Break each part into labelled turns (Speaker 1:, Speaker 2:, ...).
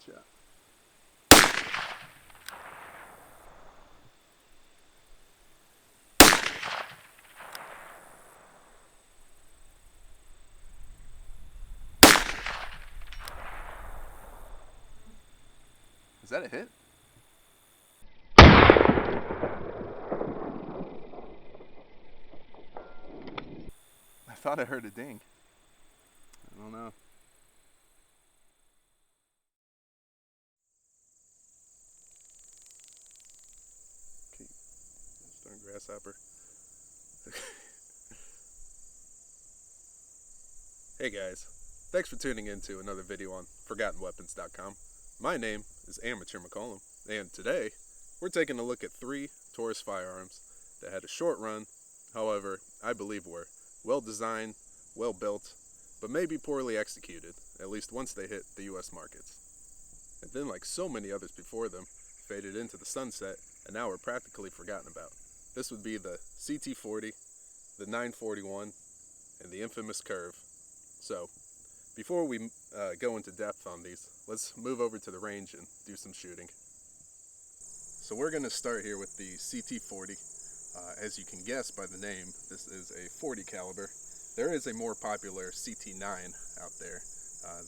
Speaker 1: shot. Is that a hit? I thought I heard a ding. I don't know. Okay, darn grasshopper. Hey guys, thanks for tuning in to another video on ForgottenWeapons.com. My name is Amateur McCollum, and today we're taking a look at 3 Taurus firearms that had a short run. However, I believe were well designed, well built, but maybe poorly executed, at least once they hit the US markets. And then, like so many others before them, faded into the sunset and now are practically forgotten about. This would be the CT40, the 941, and the infamous Curve. So, before we go into depth on these, let's move over to the range and do some shooting. So we're going to start here with the CT40. As you can guess by the name, this is a 40 caliber. There is a more popular CT9 out there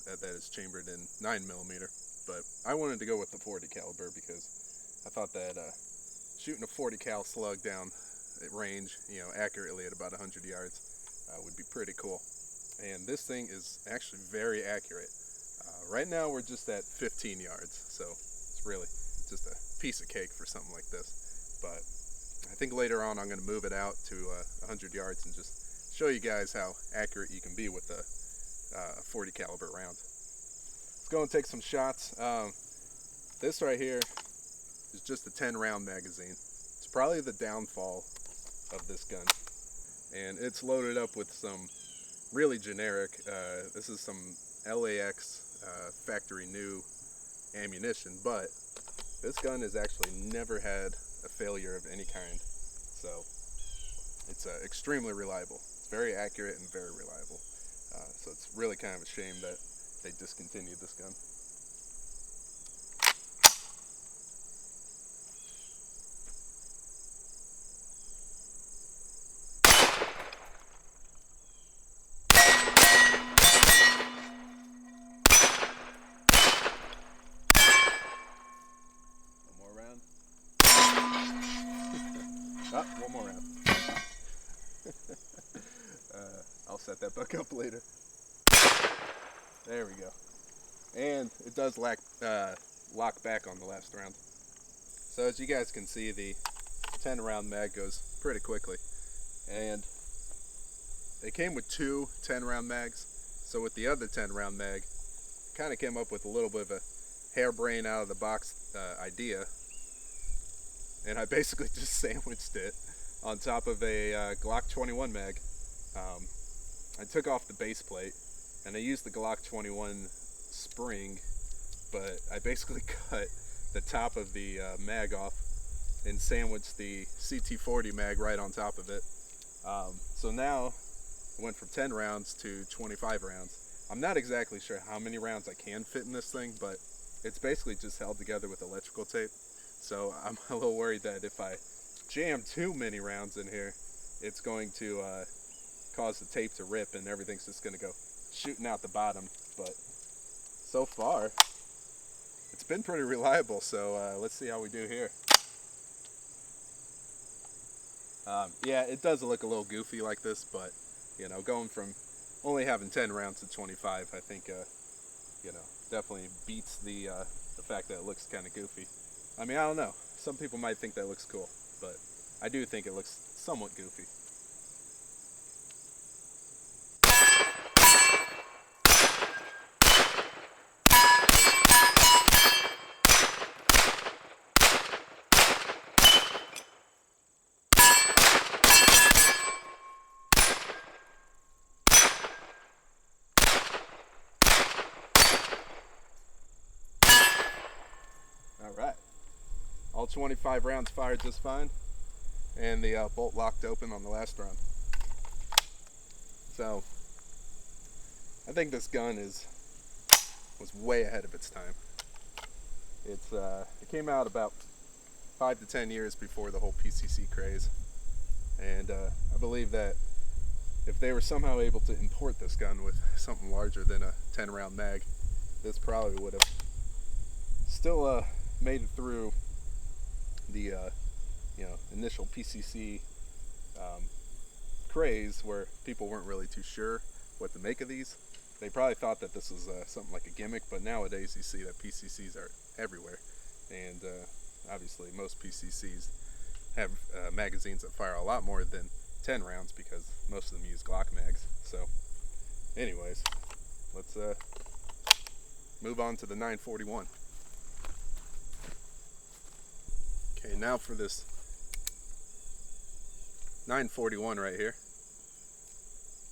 Speaker 1: that is chambered in 9mm, but I wanted to go with the 40 caliber because I thought that shooting a 40 cal slug down at range, accurately at about 100 yards would be pretty cool. And this thing is actually very accurate. Right now we're just at 15 yards, so it's really just a piece of cake for something like this. But I think later on I'm going to move it out to 100 yards and just show you guys how accurate you can be with a 40 caliber round. Let's go and take some shots. This right here is just a 10 round magazine. It's probably the downfall of this gun, and it's loaded up with some really generic, this is some LAX factory new ammunition, but this gun has actually never had a failure of any kind, so it's extremely reliable. It's very accurate and very reliable, so it's really kind of a shame that they discontinued this gun. One more round. I'll set that back up later. There we go. And it does lock back on the last round. So as you guys can see, the 10 round mag goes pretty quickly. And they came with 2 10 round mags. So with the other 10 round mag, kind of came up with a little bit of a harebrained out of the box idea. And I basically just sandwiched it on top of a Glock 21 mag. I took off the base plate and I used the Glock 21 spring, but I basically cut the top of the mag off and sandwiched the CT40 mag right on top of it. So now I went from 10 rounds to 25 rounds. I'm not exactly sure how many rounds I can fit in this thing, but it's basically just held together with electrical tape. So I'm a little worried that if I jam too many rounds in here, it's going to cause the tape to rip and everything's just going to go shooting out the bottom. But so far, it's been pretty reliable, so let's see how we do here. Yeah, it does look a little goofy like this, but going from only having 10 rounds to 25, I think definitely beats the fact that it looks kind of goofy. I mean, I don't know. Some people might think that looks cool, but I do think it looks somewhat goofy. Alright, all 25 rounds fired just fine, and the bolt locked open on the last round. So, I think this gun was way ahead of its time. It came out about 5 to 10 years before the whole PCC craze, and I believe that if they were somehow able to import this gun with something larger than a 10-round mag, this probably would have still made it through the initial PCC craze, where people weren't really too sure what to make of these. They probably thought that this was something like a gimmick, but nowadays you see that PCCs are everywhere, and obviously most PCCs have magazines that fire a lot more than 10 rounds because most of them use Glock mags. So anyways, let's move on to the 941. Okay, now for this 941 right here,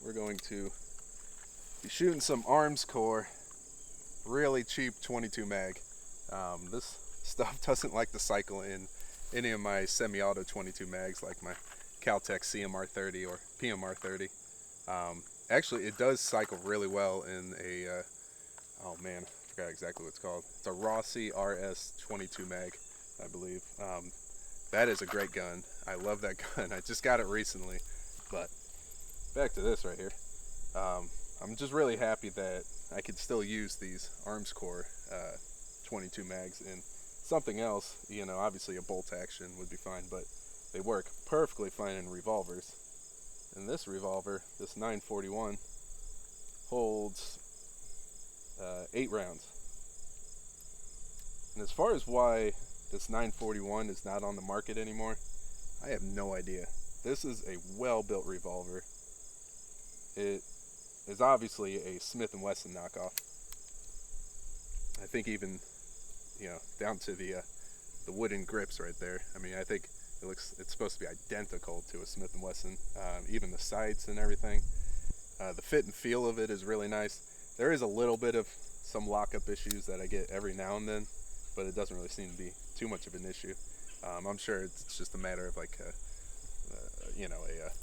Speaker 1: we're going to be shooting some Armscore really cheap 22 mag. This stuff doesn't like to cycle in any of my semi-auto 22 mags like my Caltech CMR30 or PMR30. Actually, it does cycle really well in a oh man, I forgot exactly what it's called. It's a Rossi RS22 mag, I believe. That is a great gun. I love that gun. I just got it recently. But back to this right here. I'm just really happy that I could still use these Armscore 22 mags in something else. You know, obviously a bolt action would be fine, but they work perfectly fine in revolvers. And this revolver, this 941, holds 8 rounds. And as far as why this 941 is not on the market anymore, I have no idea. This is a well-built revolver. It is obviously a Smith & Wesson knockoff. I think even, down to the wooden grips right there. I mean, I think it's supposed to be identical to a Smith & Wesson. Even the sights and everything. The fit and feel of it is really nice. There is a little bit of some lockup issues that I get every now and then, but it doesn't really seem to be too much of an issue. I'm sure it's just a matter of like a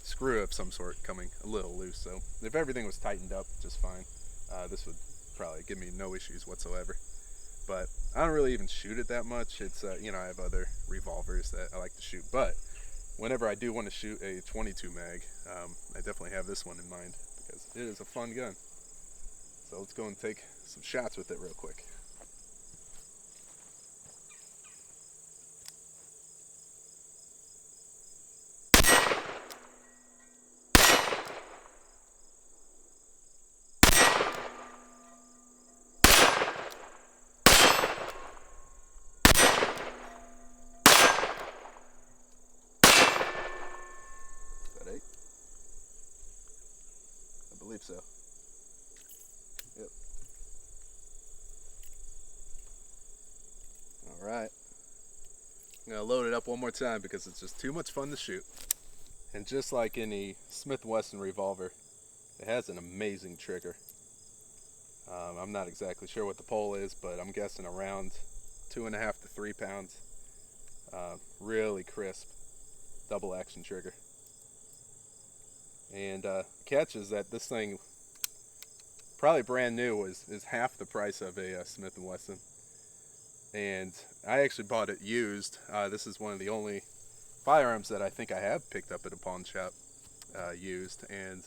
Speaker 1: screw of some sort coming a little loose. So if everything was tightened up just fine, this would probably give me no issues whatsoever. But I don't really even shoot it that much. It's I have other revolvers that I like to shoot, but whenever I do want to shoot a 22 mag, I definitely have this one in mind because it is a fun gun. So let's go and take some shots with it real quick. I believe so. Yep. Alright. I'm going to load it up one more time because it's just too much fun to shoot. And just like any Smith & Wesson revolver, it has an amazing trigger. I'm not exactly sure what the pull is, but I'm guessing around 2.5 to 3 pounds. Really crisp double action trigger. And catch is that this thing, probably brand new, is half the price of a Smith & Wesson. And I actually bought it used. This is one of the only firearms that I think I have picked up at a pawn shop used. And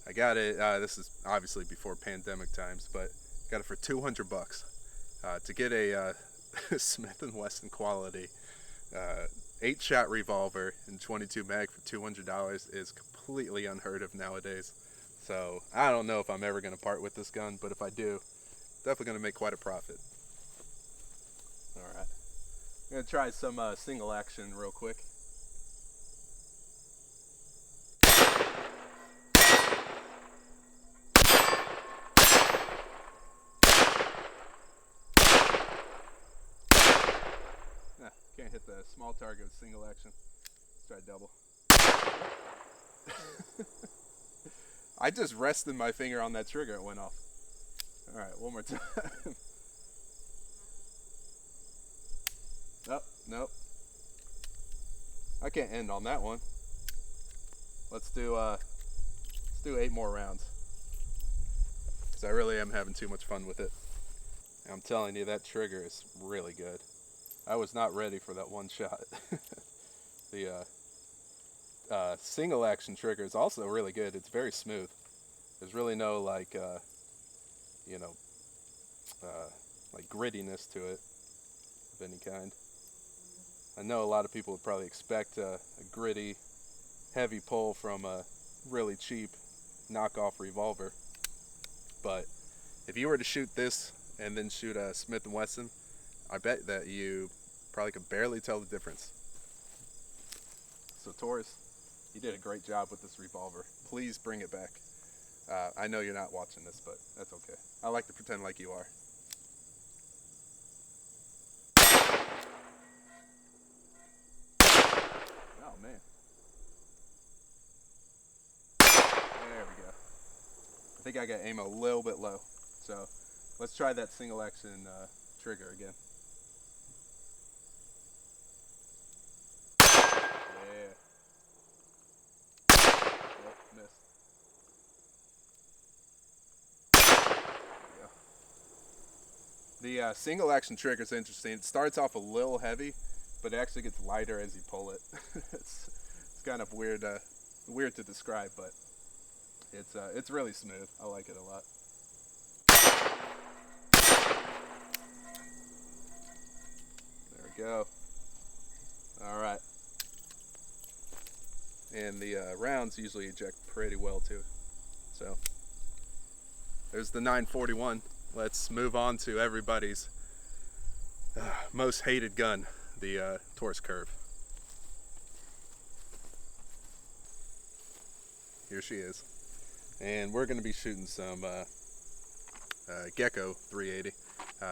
Speaker 1: I got it, this is obviously before pandemic times, but got it for $200. To get a Smith & Wesson quality 8-shot revolver and 22 mag for $200 is completely unheard of nowadays. So I don't know if I'm ever going to part with this gun, but if I do, definitely going to make quite a profit. Alright, I'm going to try some single action real quick. Can't hit the small target with single action. Let's try double. I just rested my finger on that trigger, it went off. Alright, one more time. Nope. I can't end on that one. Let's do 8 more rounds, because I really am having too much fun with it. I'm telling you, that trigger is really good. I was not ready for that one shot. The single action trigger is also really good. It's very smooth. There's really no you know, like grittiness to it of any kind. I know a lot of people would probably expect a gritty, heavy pull from a really cheap knockoff revolver, but if you were to shoot this and then shoot a Smith & Wesson, I bet that you probably could barely tell the difference. So Taurus, you did a great job with this revolver. Please bring it back. I know you're not watching this, but that's okay. I like to pretend like you are. Oh man. There we go. I think I got aim a little bit low. So let's try that single action trigger again. Yeah. Oh, missed. There we go. The single action trigger is interesting. It starts off a little heavy, but it actually gets lighter as you pull it. it's kind of weird to describe, but it's really smooth. I like it a lot. There we go. All right. And the rounds usually eject pretty well too. So there's the 941. Let's move on to everybody's most hated gun, the Taurus Curve. Here she is. And we're going to be shooting some Gecko 380.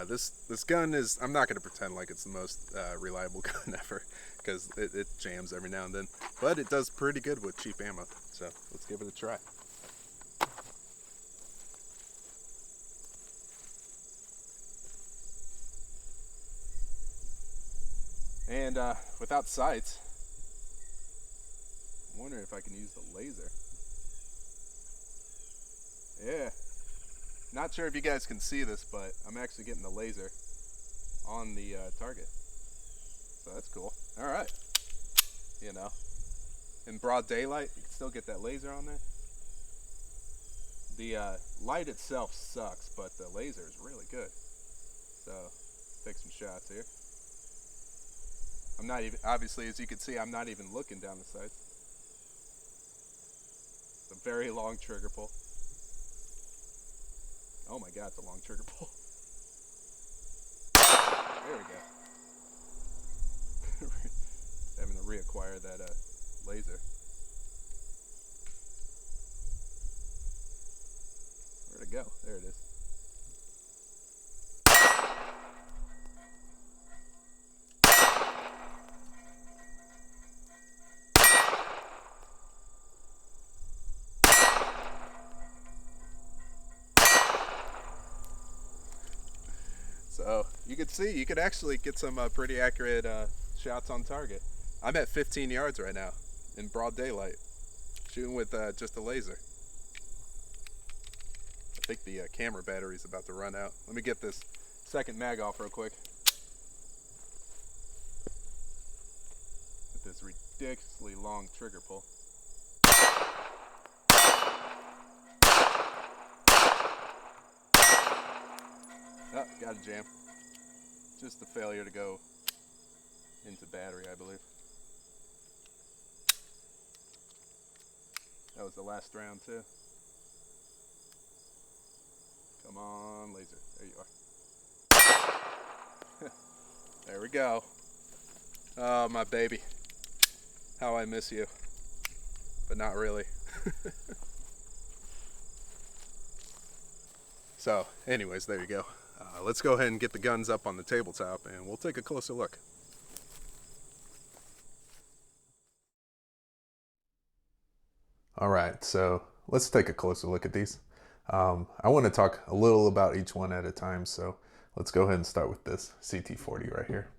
Speaker 1: This gun is, I'm not going to pretend like it's the most reliable gun ever, because it jams every now and then, but it does pretty good with cheap ammo, so let's give it a try. And without sights, I'm wondering if I can use the laser. Yeah, not sure if you guys can see this, but I'm actually getting the laser on the target, so that's cool. All right, you know, in broad daylight, you can still get that laser on there. The light itself sucks, but the laser is really good. So take some shots here. I'm not even, obviously, as you can see, I'm not even looking down the sights. It's a very long trigger pull. Oh my god, it's a long trigger pull. There we go. Having to reacquire that laser. Where'd it go? There it is. So you could see, you could actually get some pretty accurate shots on target. I'm at 15 yards right now in broad daylight, shooting with just a laser. I think the camera battery's about to run out. Let me get this second mag off real quick. With this ridiculously long trigger pull. Oh, got a jam. Just a failure to go into battery, I believe. That was the last round too. Come on, laser. There you are. There we go. Oh, my baby. How I miss you. But not really. So, anyways, there you go. Let's go ahead and get the guns up on the tabletop and we'll take a closer look. Alright, so let's take a closer look at these. I want to talk a little about each one at a time, so let's go ahead and start with this CT40 right here.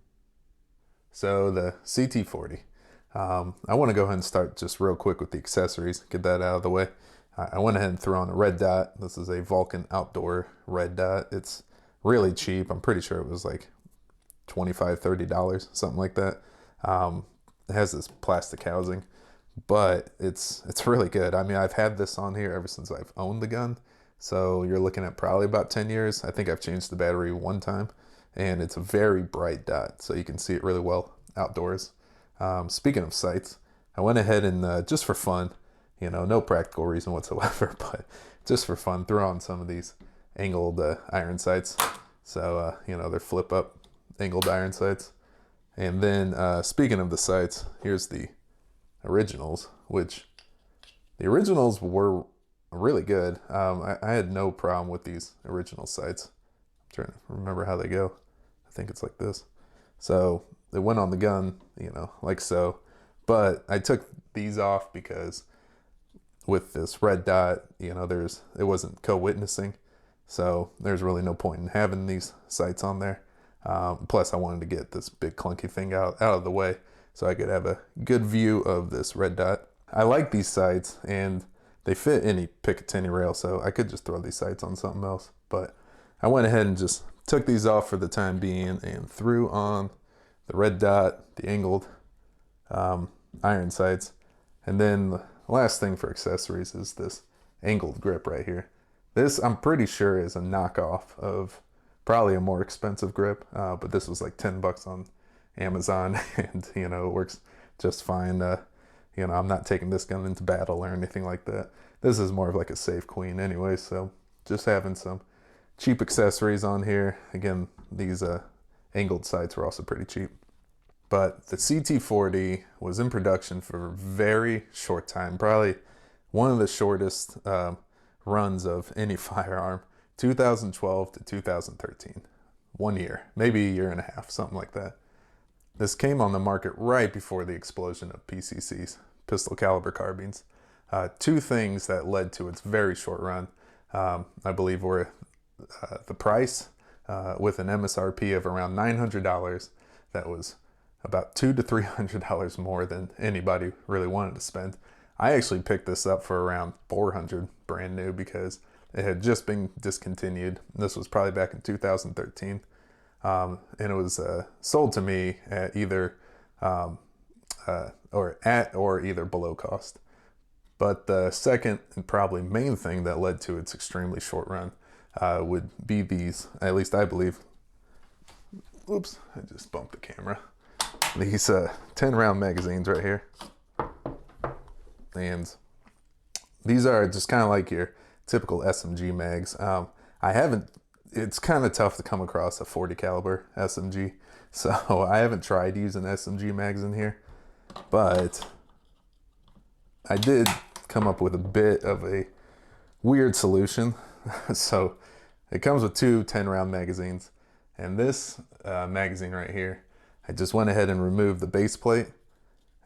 Speaker 1: So the CT40, I want to go ahead and start just real quick with the accessories, get that out of the way. I went ahead and threw on a red dot. This is a Vulcan Outdoor red dot. It's
Speaker 2: really cheap. I'm pretty sure it was like $25, $30, something like that. It has this plastic housing, but it's really good. I mean, I've had this on here ever since I've owned the gun. So you're looking at probably about 10 years. I think I've changed the battery one time, and it's a very bright dot, so you can see it really well outdoors. Speaking of sights, I went ahead and just for fun, no practical reason whatsoever, but just for fun, throw on some of these angled iron sights. So, they're flip up angled iron sights. And then speaking of the sights, here's the originals, which the originals were really good. I had no problem with these original sights. I'm trying to remember how they go. I think it's like this. So it went on the gun, like so. But I took these off because with this red dot, it wasn't co-witnessing. So there's really no point in having these sights on there. Plus I wanted to get this big clunky thing out of the way so I could have a good view of this red dot. I like these sights, and they fit any Picatinny rail, so I could just throw these sights on something else. But I went ahead and just took these off for the time being and threw on the red dot, the angled iron sights. And then the last thing for accessories is this angled grip right here. This, I'm pretty sure, is a knockoff of probably a more expensive grip, but this was like $10 on Amazon, and it works just fine. I'm not taking this gun into battle or anything like that. This is more of like a safe queen anyway, so just having some cheap accessories on here. Again, these angled sights were also pretty cheap. But the CT40 was in production for a very short time, probably one of the shortest runs of any firearm, 2012 to 2013. 1 year, maybe a year and a half, something like that. This came on the market right before the explosion of PCCs, pistol caliber carbines. Two things that led to its very short run, I believe, were the price, with an MSRP of around $900. That was about $200 to $300 more than anybody really wanted to spend. I actually picked this up for around $400 brand new because it had just been discontinued. This was probably back in 2013. And it was sold to me at either or either below cost. But the second and probably main thing that led to its extremely short run would be these, at least I believe. Oops, I just bumped the camera. These 10 round magazines right here. And these are just kind of like your typical SMG mags. It's kind of tough to come across a 40 caliber SMG, so I haven't tried using SMG mags in here, but I did come up with a bit of a weird solution. So it comes with two 10 round magazines, and this magazine right here, I just went ahead and removed the base plate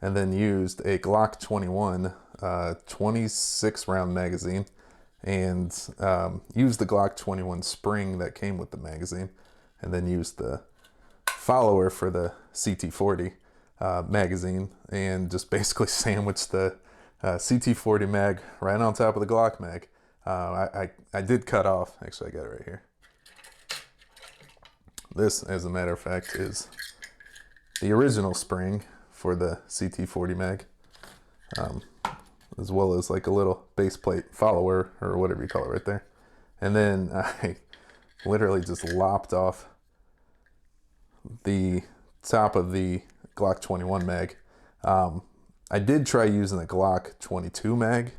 Speaker 2: and then used a Glock 21 26 round magazine, and used the Glock 21 spring that came with the magazine, and then used the follower for the CT40 magazine, and just basically sandwiched the CT40 mag right on top of the Glock mag. I did cut off, actually I got it right here. This, as a matter of fact, is the original spring for the CT40 mag, as well as like a little base plate follower or whatever you call it right there. And then I literally just lopped off the top of the Glock 21 mag. I did try using the Glock 22 mag,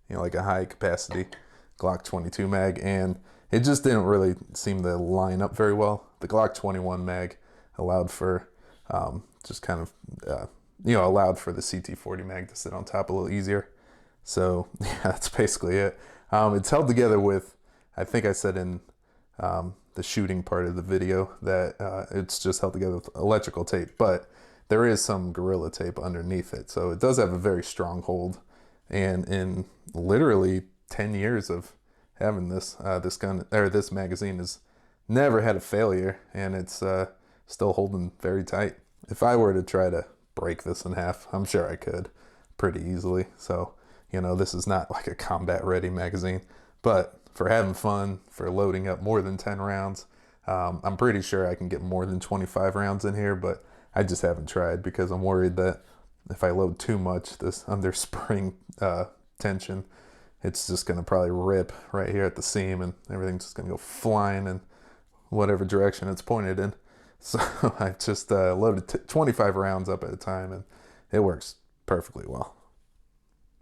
Speaker 2: like a high capacity Glock 22 mag, and it just didn't really seem to line up very well. The Glock 21 mag allowed for just kind of, allowed for the CT40 mag to sit on top a little easier. So yeah, that's basically it. It's held together with, I think I said in the shooting part of the video that it's just held together with electrical tape, but there is some Gorilla Tape underneath it. So it does have a very strong hold. And in literally 10 years of having this gun, or this magazine, has never had a failure, and it's still holding very tight. If I were to try to break this in half, I'm sure I could pretty easily. So, this is not like a combat ready magazine, but for having fun, for loading up more than 10 rounds, I'm pretty sure I can get more than 25 rounds in here, but I just haven't tried because I'm worried that if I load too much, this under spring tension, it's just going to probably rip right here at the seam and everything's just going to go flying in whatever direction it's pointed in. So I just loaded 25 rounds up at a time, and it works perfectly well.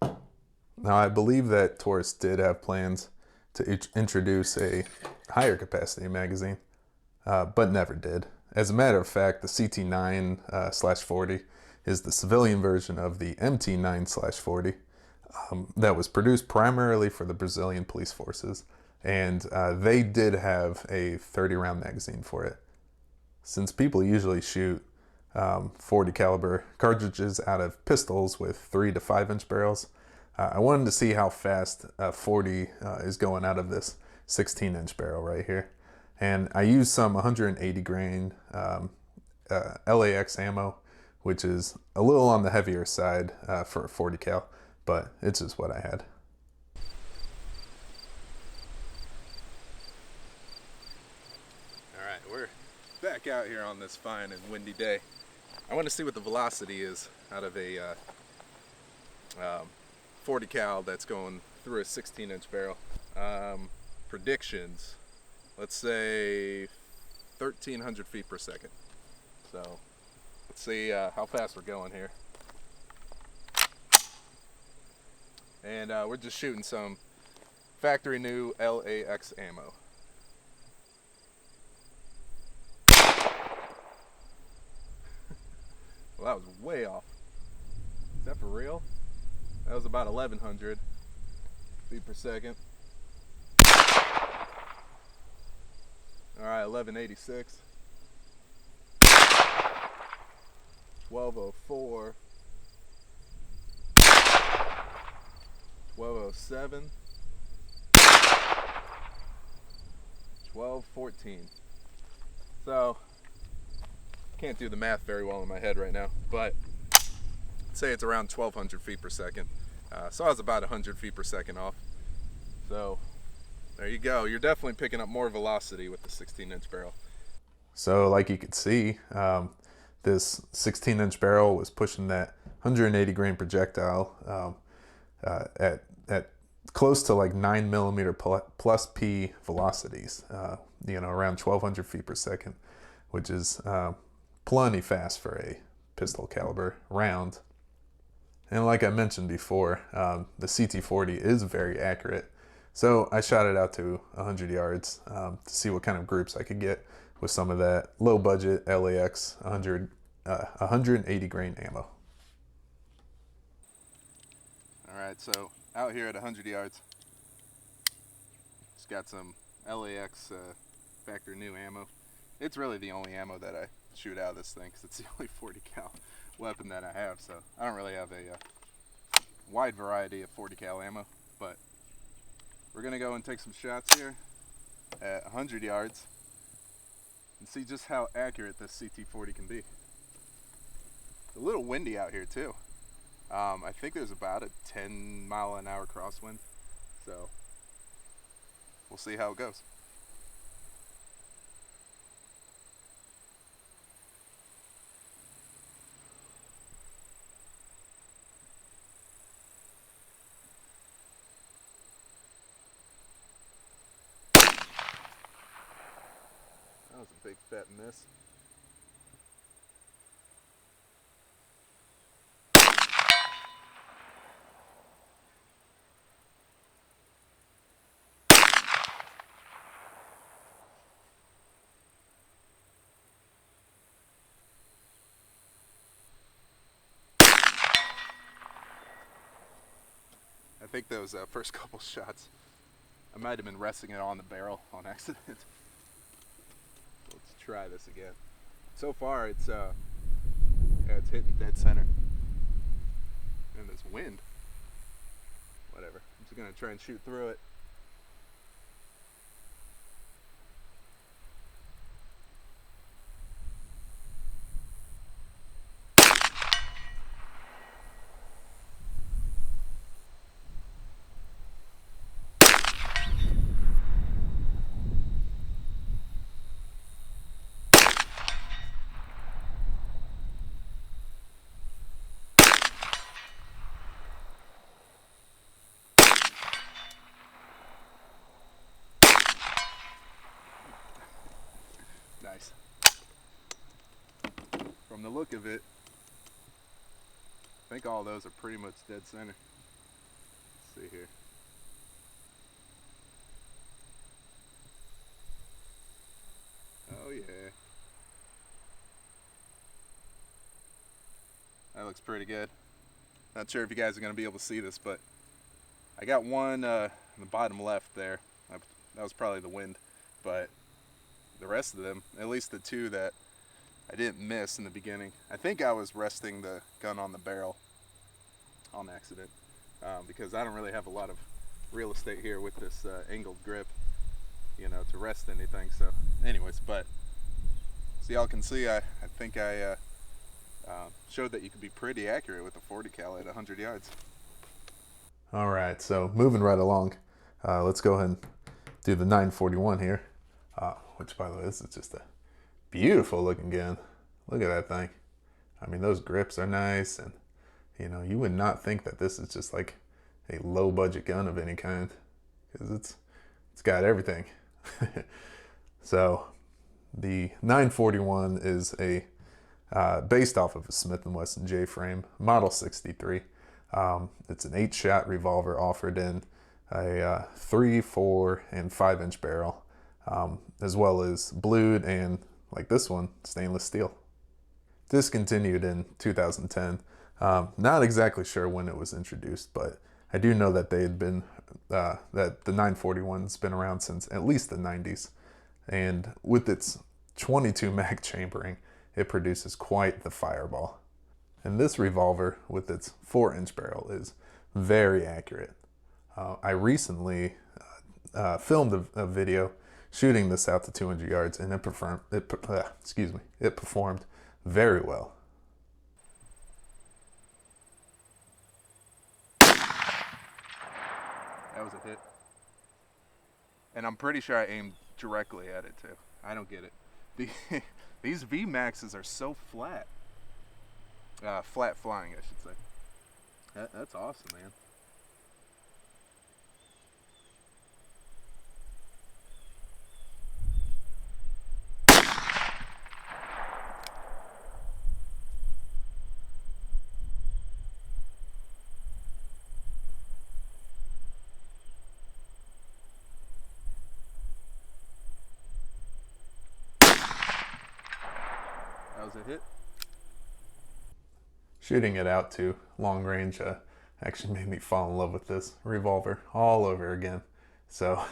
Speaker 2: Now, I believe that Taurus did have plans to introduce a higher capacity magazine, but never did. As a matter of fact, the CT9/40 is the civilian version of the MT9/40 that was produced primarily for the Brazilian police forces, and they did have a 30-round magazine for it. Since people usually shoot 40 caliber cartridges out of pistols with 3 to 5 inch barrels, I wanted to see how fast 40 is going out of this 16 inch barrel right here. And I used some 180 grain LAX ammo, which is a little on the heavier side for a 40 cal, but it's just what I had.
Speaker 1: Alright, we're back out here on this fine and windy day. I want to see what the velocity is out of a 40 cal that's going through a 16 inch barrel. Predictions, let's say 1,300 feet per second. So let's see how fast we're going here. And we're just shooting some factory new LAX ammo. Well, that was way off. Is that for real? That was about 1,100 feet per second. All right, 1186. 1204. 1207. 1214. So, can't do the math very well in my head right now, but say it's around 1,200 feet per second. So I was about 100 feet per second off. So there you go. You're definitely picking up more velocity with the 16-inch barrel.
Speaker 2: So like you could see, this 16-inch barrel was pushing that 180 grain projectile at close to like 9 millimeter plus P velocities, around 1,200 feet per second, which is plenty fast for a pistol caliber round. And like I mentioned before, the CT40 is very accurate. So I shot it out to 100 yards to see what kind of groups I could get with some of that low budget LAX 180 grain ammo.
Speaker 1: All right, so out here at 100 yards, just got some LAX factory new ammo. It's really the only ammo that I shoot out of this thing because it's the only 40 cal weapon that I have, so I don't really have a wide variety of 40 cal ammo, but we're gonna go and take some shots here at 100 yards and see just how accurate this CT40 can be. It's a little windy out here too. I think there's about a 10-mile-an-hour crosswind, so we'll see how it goes. That was a big fat miss. I think those first couple shots, I might have been resting it on the barrel on accident. Let's try this again. So far, it's hitting dead center. And this wind, whatever. I'm just gonna try and shoot through it. from the look of it, I think all those are pretty much dead center. Let's see here. Oh yeah. That looks pretty good. Not sure if you guys are going to be able to see this, but I got one in the bottom left there. That was probably the wind, but the rest of them, at least the two that I didn't miss in the beginning, I think I was resting the gun on the barrel on accident because I don't really have a lot of real estate here with this angled grip, you know, to rest anything. So anyways, but so y'all can see, I think I showed that you could be pretty accurate with a 40 cal at 100 yards.
Speaker 2: All right, so moving right along, let's go ahead and do the 941 here, which by the way, this is just a beautiful looking gun. Look at that thing. I mean, those grips are nice, and you know, you would not think that this is just like a low budget gun of any kind, because it's got everything. So the 941 is a based off of a Smith & Wesson J-frame, model 63. It's an 8-shot revolver offered in a 3, 4, and 5-inch barrel, as well as blued and, like this one, stainless steel. Discontinued in 2010. Not exactly sure when it was introduced, but I do know that they had been that the 941's been around since at least the 90s, and with its 22 mag chambering, it produces quite the fireball. And this revolver with its 4-inch barrel is very accurate. I recently filmed a video shooting this out to 200 yards, and it performed very well.
Speaker 1: That was a hit. And I'm pretty sure I aimed directly at it too. I don't get it. These VMAXs are so flat. Flat flying, I should say. That's awesome, man. That was a hit.
Speaker 2: Shooting it out to long range actually made me fall in love with this revolver all over again. So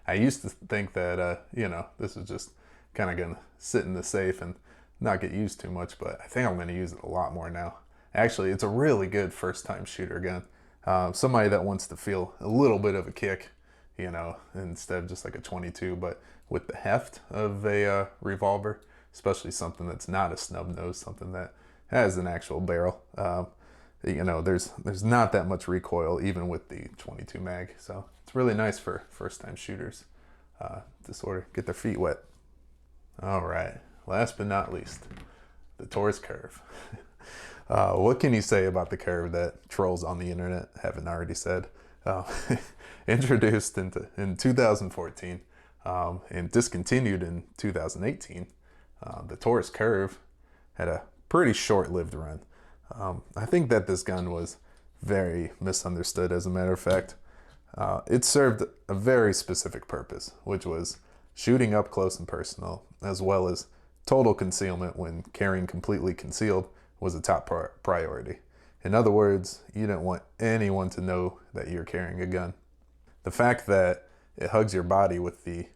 Speaker 2: I used to think that, you know, this was just kind of going to sit in the safe and not get used too much, but I think I'm going to use it a lot more now. Actually, it's a really good first-time shooter gun. Somebody that wants to feel a little bit of a kick, you know, instead of just like a 22, but with the heft of a revolver, especially something that's not a snub nose, something that has an actual barrel. You know, there's not that much recoil even with the 22 mag, so it's really nice for first-time shooters to sort of get their feet wet. All right, last but not least, the Taurus curve. What can you say about the curve that trolls on the internet haven't already said? Introduced in 2014 and discontinued in 2018, the Taurus curve had a pretty short-lived run. I think that this gun was very misunderstood, as a matter of fact. It served a very specific purpose, which was shooting up close and personal, as well as total concealment when carrying completely concealed was a top priority. In other words, you didn't want anyone to know that you're carrying a gun. The fact that it hugs your body with the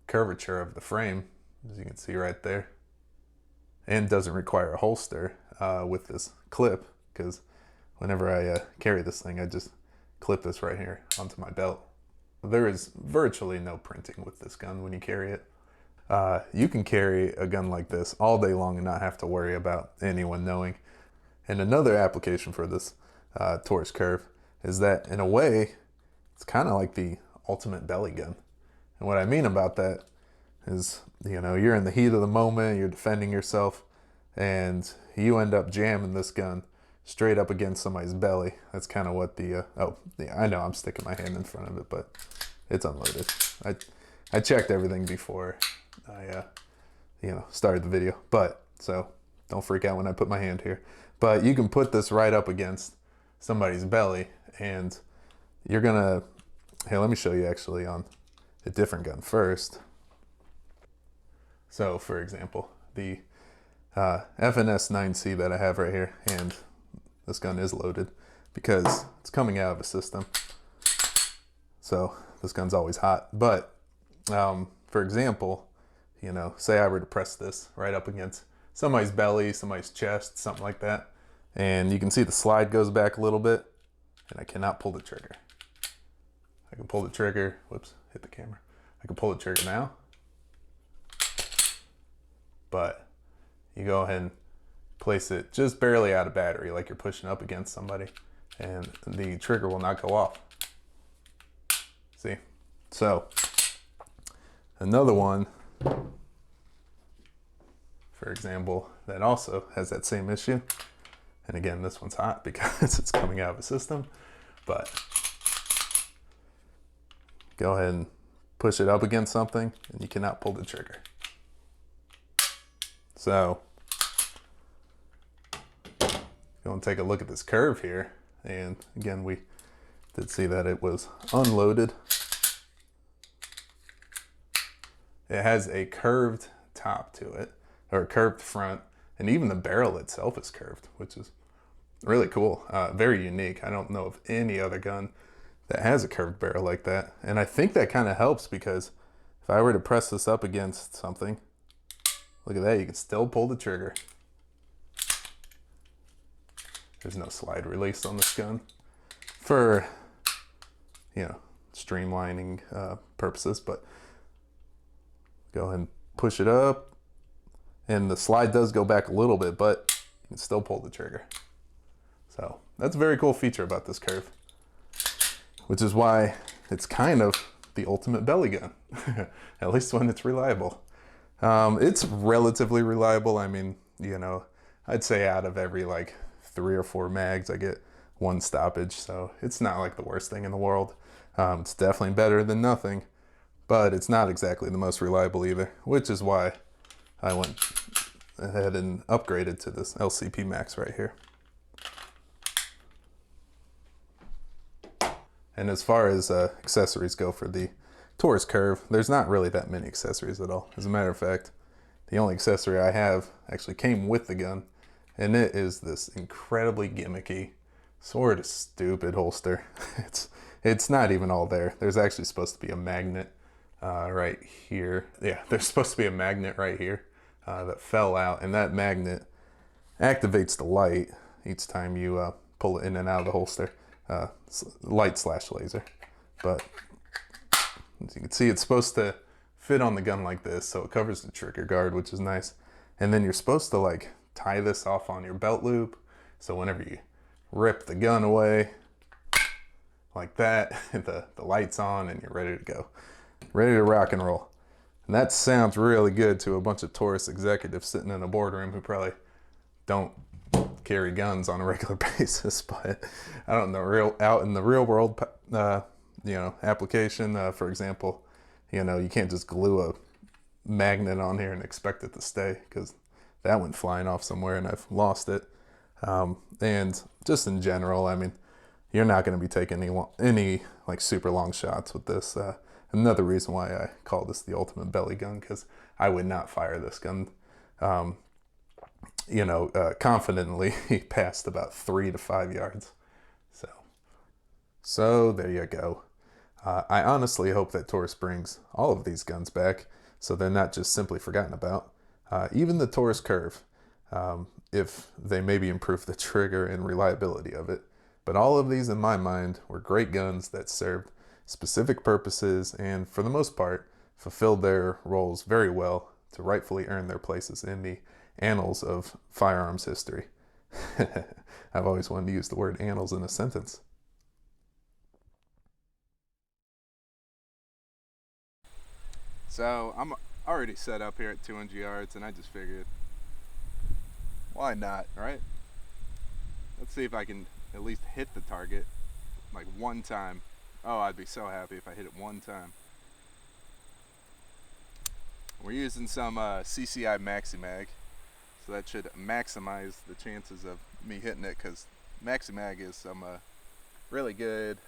Speaker 2: curvature of the frame, as you can see right there, and doesn't require a holster with this clip, because whenever I carry this thing, I just clip this right here onto my belt. There is virtually no printing with this gun when you carry it. You can carry a gun like this all day long and not have to worry about anyone knowing. And another application for this Taurus curve is that, in a way, it's kind of like the ultimate belly gun. And what I mean about that is, you know, you're in the heat of the moment, you're defending yourself, and you end up jamming this gun straight up against somebody's belly. That's kind of what the, oh, yeah, I know I'm sticking my hand in front of it, but it's unloaded. I checked everything before I, you know, started the video. But, so, don't freak out when I put my hand here. But you can put this right up against somebody's belly, and you're gonna, hey, let me show you actually on a different gun first. So for example, the FNS 9C that I have right here, and this gun is loaded because it's coming out of a system. So this gun's always hot. But for example, you know, say I were to press this right up against somebody's belly, somebody's chest, something like that. And you can see the slide goes back a little bit, and I cannot pull the trigger. I can pull the trigger, whoops, hit the camera. I can pull the trigger now, but you go ahead and place it just barely out of battery, like you're pushing up against somebody, and the trigger will not go off. See? So, another one, for example, that also has that same issue. And again, this one's hot because it's coming out of a system, but go ahead and push it up against something and you cannot pull the trigger. So, go and take a look at this curve here. And again, we did see that it was unloaded. It has a curved top to it, or a curved front, and even the barrel itself is curved, which is really cool, very unique. I don't know of any other gun that has a curved barrel like that. And I think that kind of helps because if I were to press this up against something, look at that, you can still pull the trigger. There's no slide release on this gun for, you know, streamlining purposes, but go ahead and push it up, and the slide does go back a little bit, but you can still pull the trigger. So that's a very cool feature about this curve, which is why it's kind of the ultimate belly gun, at least when it's reliable. It's relatively reliable. I mean, you know, I'd say out of every like 3 or 4 mags, I get 1 stoppage. So it's not like the worst thing in the world. It's definitely better than nothing, but it's not exactly the most reliable either, which is why I went ahead and upgraded to this LCP Max right here. And as far as accessories go for the Taurus curve, there's not really that many accessories at all. As a matter of fact, the only accessory I have actually came with the gun, and it is this incredibly gimmicky, sort of stupid holster. It's not even all there. There's actually supposed to be a magnet right here. Yeah, there's supposed to be a magnet right here that fell out, and that magnet activates the light each time you pull it in and out of the holster. Light/laser. But as you can see, it's supposed to fit on the gun like this, so it covers the trigger guard, which is nice. And then you're supposed to like tie this off on your belt loop, so whenever you rip the gun away like that, the light's on and you're ready to go, ready to rock and roll. And that sounds really good to a bunch of Taurus executives sitting in a boardroom who probably don't carry guns on a regular basis. But I don't know, out in the real world, you know, application, for example, you know, you can't just glue a magnet on here and expect it to stay, because that went flying off somewhere and I've lost it. And just in general, I mean, you're not going to be taking any like super long shots with this. Another reason why I call this the ultimate belly gun, because I would not fire this gun you know, confidently past about 3 to 5 yards. So there you go. I honestly hope that Taurus brings all of these guns back, so they're not just simply forgotten about. Even the Taurus curve, if they maybe improve the trigger and reliability of it. But all of these, in my mind, were great guns that served specific purposes and, for the most part, fulfilled their roles very well to rightfully earn their places in the annals of firearms history. I've always wanted to use the word annals in a sentence.
Speaker 1: So I'm already set up here at 200 yards, and I just figured, why not, right? Let's see if I can at least hit the target like one time. Oh, I'd be so happy if I hit it one time. We're using some CCI Maxi Mag. So that should maximize the chances of me hitting it, because Maximag is some really good,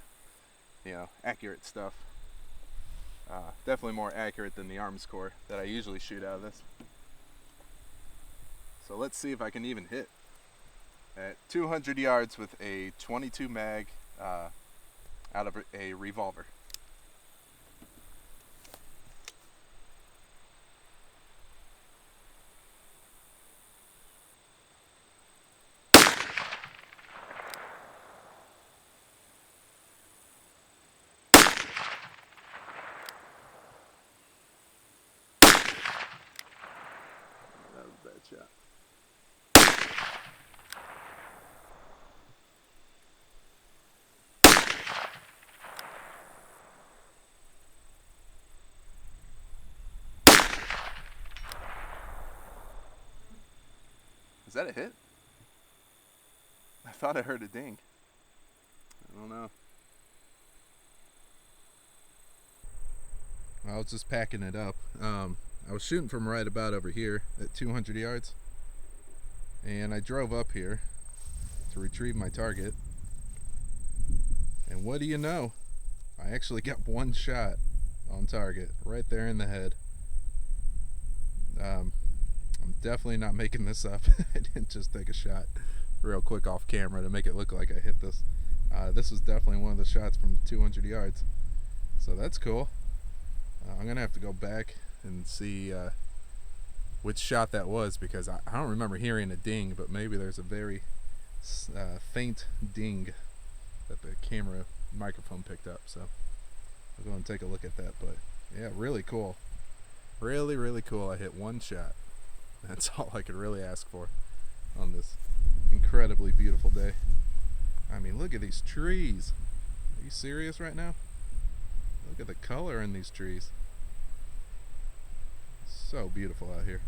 Speaker 1: accurate stuff. Definitely more accurate than the arms core that I usually shoot out of this. So let's see if I can even hit at 200 yards with a 22 mag out of a revolver. That was a bad shot. Is that a hit? I thought I heard a ding. I don't know. I was just packing it up. I was shooting from right about over here at 200 yards, and I drove up here to retrieve my target, and what do you know, I actually got one shot on target right there in the head. I'm definitely not making this up. I didn't just take a shot real quick off camera to make it look like I hit this. This was definitely one of the shots from 200 yards, so that's cool. I'm gonna have to go back and see which shot that was, because I don't remember hearing a ding, but maybe there's a very faint ding that the camera microphone picked up, so I'll go and take a look at that. But yeah, really cool. Really cool. I hit one shot. That's all I could really ask for on this incredibly beautiful day. I mean, look at these trees. Are you serious right now? Look at the color in these trees. So beautiful out here.